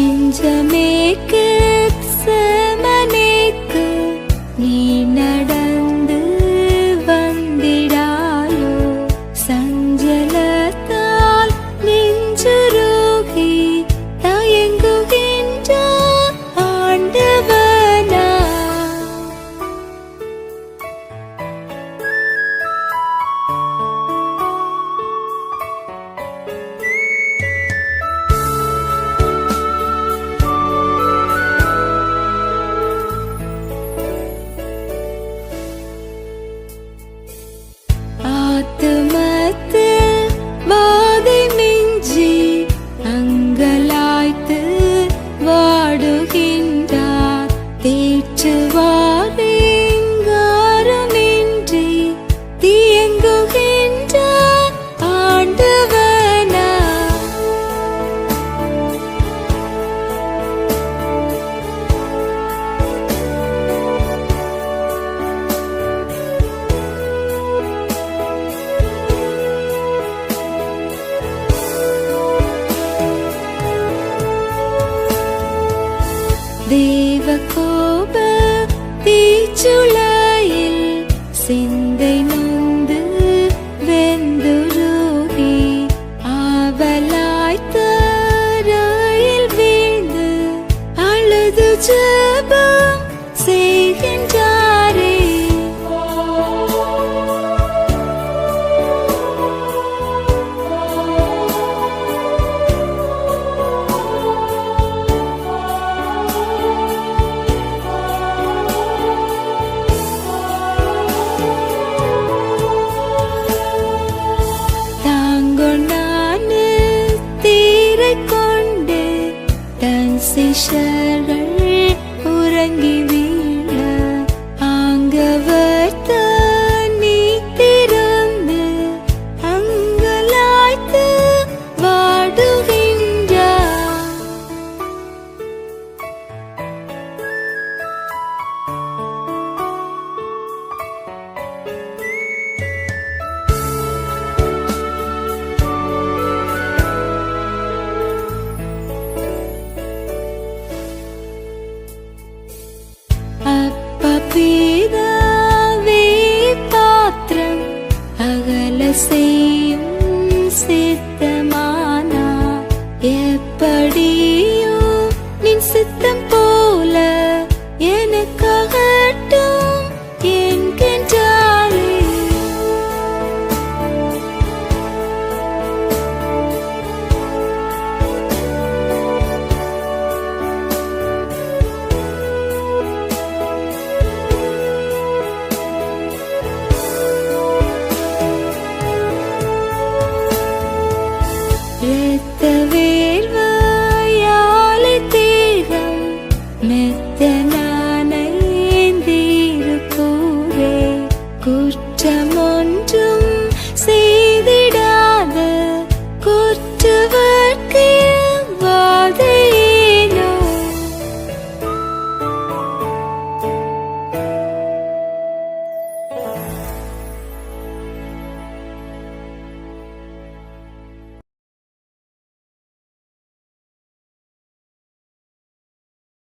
நெஞ்சமேக்கு செமனேக்கு நீ நடந்து வந்திடாயோ, சஞ்சலத்தால் நெஞ்சுருகி தயங்குகின்ற ஆண்டவனா. ஆத்துமத்தில் வாதை மிஞ்சி அங்கலாய்த்து வாடுகின்றார், தேற்றுவாரிங்காரமின்றி தியங்குகின்றார் ஆண்டவனா. தேவகோப தீச்சுளையில் சிந்தை நொந்து வெந்துருகி ஆவலாய்த்தரையில் வீழ்ந்து அழுது ஜெபம் செய்கின்றாரே. தாங்கொண்டான தீரைக் கொண்டு தன் சிஷ்யர்கள் உறங்கி வீழ ஆங்கவர் தண்ணீர் திறந்து அங்கலாய்த்து வாடுகின்றார். அப்பபிதாவே பாத்திரம் அகல செய்யும் சித்தமானா, எப்படியோ நின் சித்தம் போல எனக்காகட்டும் என்கின்றாரே. இரத்த